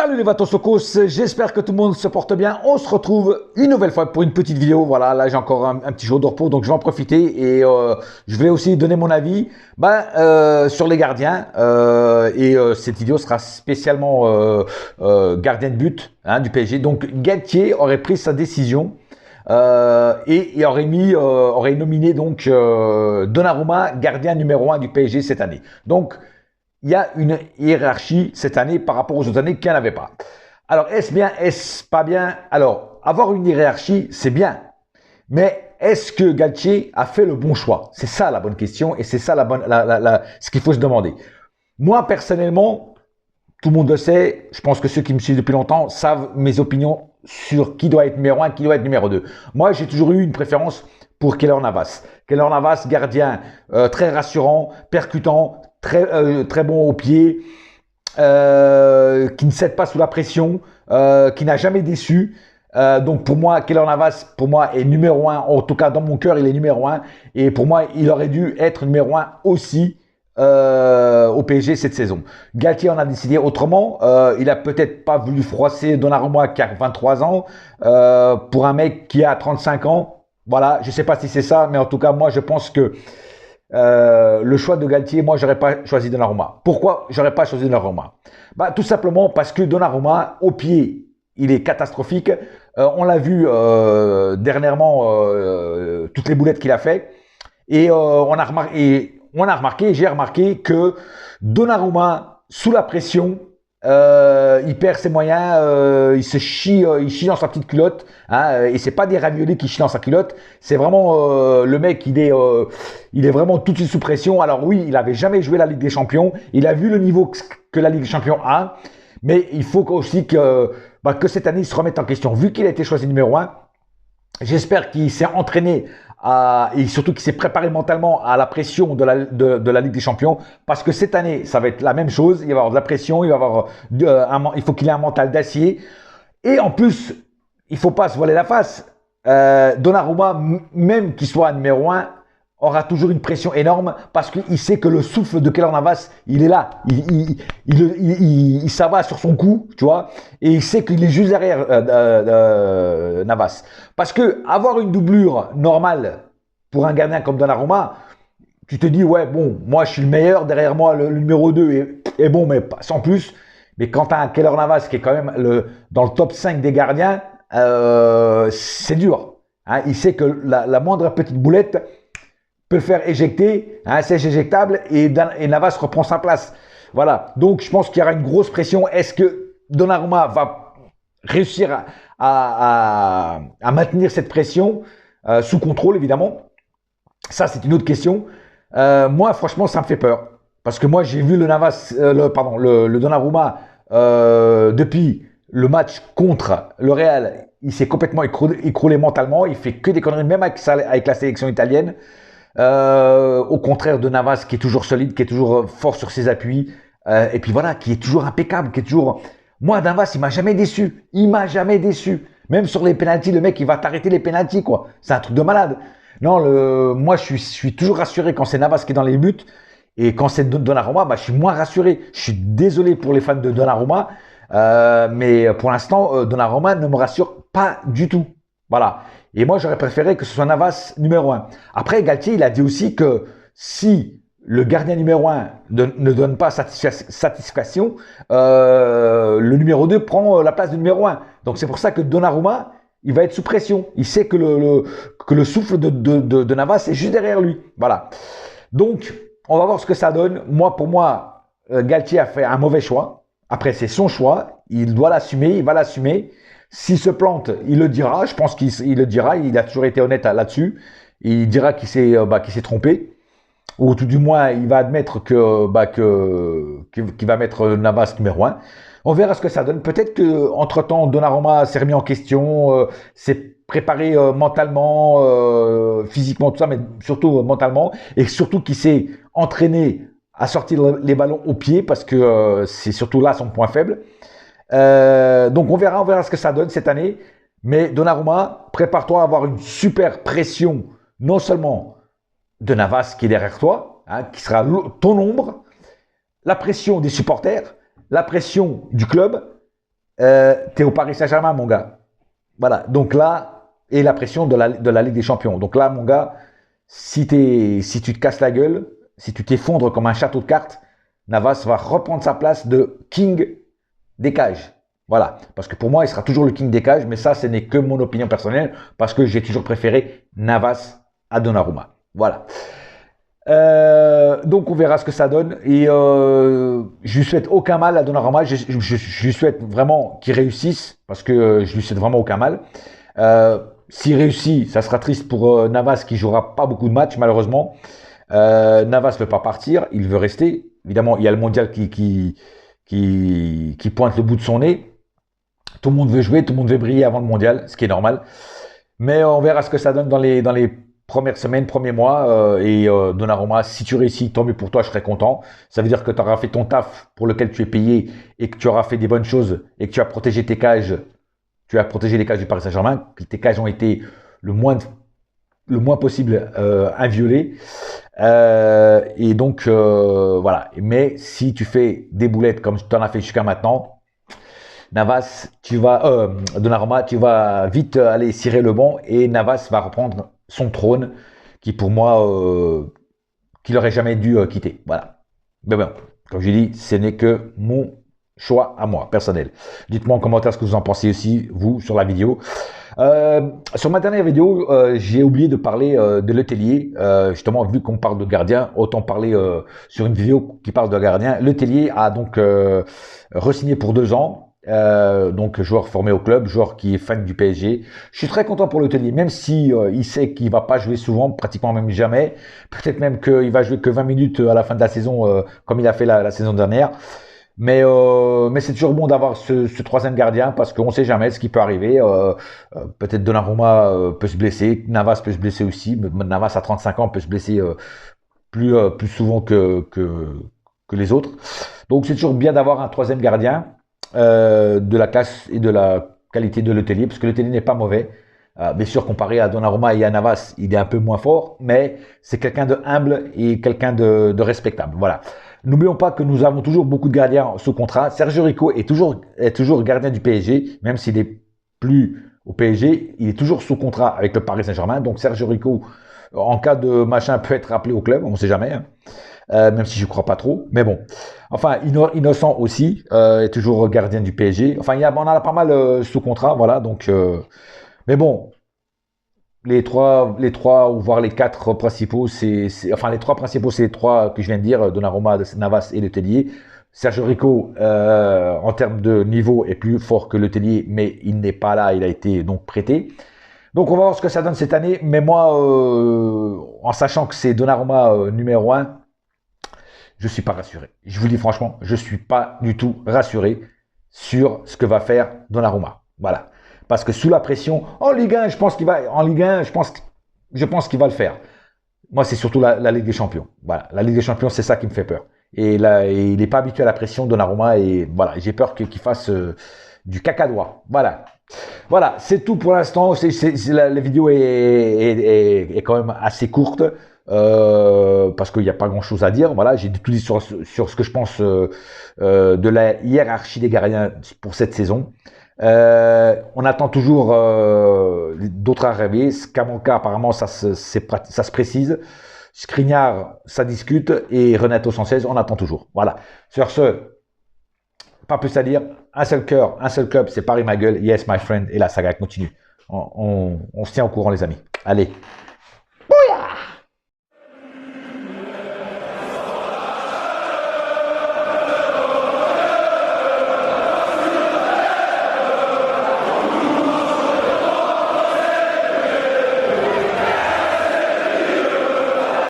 Salut les Vatosokos, j'espère que tout le monde se porte bien. On se retrouve une nouvelle fois pour une petite vidéo. Voilà, là j'ai encore un petit jour de repos, donc je vais en profiter et je vais aussi donner mon avis sur les gardiens. Cette vidéo sera spécialement gardien de but du PSG. Donc Galtier aurait pris sa décision et aurait nominé donc Donnarumma gardien numéro 1 du PSG cette année. Donc il y a une hiérarchie cette année par rapport aux autres années qu'il n'y en avait pas. Alors, est-ce bien, est-ce pas bien? Alors, avoir une hiérarchie, c'est bien. Mais est-ce que Galtier a fait le bon choix? C'est ça la bonne question et c'est ça ce qu'il faut se demander. Moi, personnellement, tout le monde le sait, je pense que ceux qui me suivent depuis longtemps savent mes opinions sur qui doit être numéro 1, qui doit être numéro 2. Moi, j'ai toujours eu une préférence pour Keylor Navas. Keylor Navas, gardien très rassurant, percutant, très bon au pied, qui ne cède pas sous la pression, qui n'a jamais déçu. Donc pour moi, Keylor Navas, pour moi, est numéro 1. En tout cas, dans mon cœur, il est numéro 1. Et pour moi, il aurait dû être numéro 1 aussi au PSG cette saison. Galtier en a décidé autrement. Il a peut-être pas voulu froisser Donnarumma qui a 23 ans pour un mec qui a 35 ans. Voilà, je sais pas si c'est ça, mais en tout cas, moi, je pense que le choix de Galtier, moi, j'aurais pas choisi Donnarumma. Pourquoi j'aurais pas choisi Donnarumma? Tout simplement parce que Donnarumma, au pied, il est catastrophique. On l'a vu dernièrement, toutes les boulettes qu'il a fait. Et on a remarqué, j'ai remarqué que Donnarumma, sous la pression, il perd ses moyens, il chie dans sa petite culotte, et c'est pas des raviolis qui chient dans sa culotte, c'est vraiment le mec, il est vraiment tout de suite sous pression. Alors oui, il avait jamais joué la Ligue des Champions, il a vu le niveau que la Ligue des Champions a, mais il faut aussi que cette année il se remette en question. Vu qu'il a été choisi numéro 1, j'espère qu'il s'est entraîné et surtout qu'il s'est préparé mentalement à la pression de la Ligue des Champions, parce que cette année, ça va être la même chose. Il va y avoir de la pression, il faut qu'il ait un mental d'acier. Et en plus, il faut pas se voiler la face. Donnarumma, même qu'il soit numéro 1, aura toujours une pression énorme parce qu'il sait que le souffle de Keylor Navas, il est là. Il s'abat sur son cou, tu vois, et il sait qu'il est juste derrière Navas. Parce que avoir une doublure normale pour un gardien comme Donnarumma, tu te dis, ouais, bon, moi je suis le meilleur, derrière moi le numéro 2 est bon, mais sans plus. Mais quand tu as un Keylor Navas qui est quand même dans le top 5 des gardiens, c'est dur. Il sait que la moindre petite boulette peut le faire éjecter, un siège éjectable, et Navas reprend sa place. Voilà, donc je pense qu'il y aura une grosse pression. Est-ce que Donnarumma va réussir à maintenir cette pression sous contrôle, évidemment? Ça, c'est une autre question. Moi, franchement, ça me fait peur. Parce que moi, j'ai vu le Donnarumma depuis le match contre le Real. Il s'est complètement écroulé mentalement. Il fait que des conneries, même avec la sélection italienne. Au contraire de Navas, qui est toujours solide, qui est toujours fort sur ses appuis, et puis voilà, qui est toujours impeccable, qui est toujours... Moi, Navas, il m'a jamais déçu. Il m'a jamais déçu. Même sur les pénaltys, le mec, il va t'arrêter les pénaltys, quoi. C'est un truc de malade. Non, moi, je suis toujours rassuré quand c'est Navas qui est dans les buts, et quand c'est Donnarumma, je suis moins rassuré. Je suis désolé pour les fans de Donnarumma, mais pour l'instant, Donnarumma ne me rassure pas du tout. Voilà. Et moi, j'aurais préféré que ce soit Navas numéro 1. Après, Galtier, il a dit aussi que si le gardien numéro 1 ne donne pas satisfaction, le numéro 2 prend la place du numéro 1. Donc, c'est pour ça que Donnarumma, il va être sous pression. Il sait que le souffle de Navas est juste derrière lui. Voilà. Donc, on va voir ce que ça donne. Pour moi, Galtier a fait un mauvais choix. Après, c'est son choix. Il doit l'assumer, il va l'assumer. S'il se plante, il le dira. Je pense qu'il le dira. Il a toujours été honnête là-dessus. Il dira qu'il s'est trompé. Ou tout du moins, il va admettre qu'il va mettre Navas numéro 1. On verra ce que ça donne. Peut-être qu'entre-temps, Donnarumma s'est remis en question, s'est préparé mentalement, physiquement, tout ça, mais surtout mentalement. Et surtout qu'il s'est entraîné à sortir les ballons au pied, parce que c'est surtout là son point faible. Donc on verra ce que ça donne cette année. Mais Donnarumma, prépare-toi à avoir une super pression, non seulement de Navas qui est derrière toi, qui sera ton ombre, la pression des supporters, la pression du club, t'es au Paris Saint-Germain, mon gars. Voilà. Donc là, et la pression de la Ligue des Champions. Donc là, mon gars, si tu te casses la gueule, si tu t'effondres comme un château de cartes, Navas va reprendre sa place de King des cages. Voilà. Parce que pour moi, il sera toujours le King des cages, mais ça, ce n'est que mon opinion personnelle, parce que j'ai toujours préféré Navas à Donnarumma. Voilà. Donc on verra ce que ça donne et je lui souhaite aucun mal à Donnarumma. Je lui souhaite vraiment qu'il réussisse parce que je lui souhaite vraiment aucun mal. S'il réussit, ça sera triste pour Navas qui jouera pas beaucoup de matchs malheureusement. Navas veut pas partir, il veut rester. Évidemment, il y a le mondial qui pointe le bout de son nez. Tout le monde veut jouer, tout le monde veut briller avant le mondial, ce qui est normal. Mais on verra ce que ça donne dans les premières semaines, premiers mois. Donnarumma, si tu réussis, tant mieux pour toi, je serai content. Ça veut dire que tu auras fait ton taf pour lequel tu es payé et que tu auras fait des bonnes choses et que tu as protégé tes cages. Tu as protégé les cages du Paris Saint-Germain, que tes cages ont été le moins possible inviolées. Et donc, voilà. Mais si tu fais des boulettes comme tu en as fait jusqu'à maintenant, Donnarumma, tu vas vite aller cirer le banc et Navas va reprendre son trône qui pour moi, qu'il aurait jamais dû quitter. Voilà. Mais bon, comme je dis, ce n'est que mon choix à moi, personnel. Dites-moi en commentaire ce que vous en pensez aussi, vous, sur la vidéo. Sur ma dernière vidéo, j'ai oublié de parler de Letellier. Justement, vu qu'on parle de gardien, autant parler sur une vidéo qui parle de gardien. Letellier a donc re-signé pour 2 ans. Donc joueur formé au club, joueur qui est fan du PSG. Je suis très content pour Letellier, même si il sait qu'il va pas jouer souvent, pratiquement même jamais. Peut-être même qu'il va jouer que 20 minutes à la fin de la saison, comme il a fait la saison dernière. Mais c'est toujours bon d'avoir ce troisième gardien parce qu'on ne sait jamais ce qui peut arriver. Peut-être Donnarumma peut se blesser, Navas peut se blesser aussi. Navas à 35 ans peut se blesser plus souvent que les autres. Donc c'est toujours bien d'avoir un troisième gardien de la classe et de la qualité de Letellier parce que Letellier n'est pas mauvais. Bien sûr, comparé à Donnarumma et à Navas, il est un peu moins fort, mais c'est quelqu'un de humble et quelqu'un de respectable. Voilà. N'oublions pas que nous avons toujours beaucoup de gardiens sous contrat. Sergio Rico est toujours gardien du PSG, même s'il est plus au PSG, il est toujours sous contrat avec le Paris Saint-Germain. Donc Sergio Rico, en cas de machin, peut être rappelé au club, on ne sait jamais, hein. Même si je ne crois pas trop. Mais bon, enfin, Innocent aussi est toujours gardien du PSG. Enfin, on en a pas mal sous contrat, voilà. Donc, mais bon, les trois ou voire les quatre principaux, enfin les trois principaux, c'est les trois que je viens de dire, Donnarumma, Navas et Letellier. Sergio Rico, en termes de niveau, est plus fort que Letellier, mais il n'est pas là, il a été donc prêté. Donc on va voir ce que ça donne cette année, mais moi, en sachant que c'est Donnarumma numéro 1, je suis pas rassuré. Je vous dis franchement, je suis pas du tout rassuré sur ce que va faire Donnarumma. Voilà. Parce que sous la pression, en Ligue 1, je pense qu'il va le faire. Moi, c'est surtout la Ligue des Champions. Voilà. La Ligue des Champions, c'est ça qui me fait peur. Et là, il n'est pas habitué à la pression, Donnarumma, et voilà, j'ai peur qu'il fasse du cacadois. Voilà. Voilà, c'est tout pour l'instant. La vidéo est quand même assez courte. Parce qu'il n'y a pas grand chose à dire. Voilà, j'ai tout dit sur ce que je pense de la hiérarchie des gardiens pour cette saison. On attend toujours d'autres arrivées. Scamacca, apparemment, ça se précise. Skriniar, ça discute. Et Renato Sanchez, on attend toujours. Voilà. Sur ce, pas plus à dire. Un seul cœur, un seul club, c'est Paris ma gueule. Yes, my friend. Et la saga continue. On se tient au courant, les amis. Allez.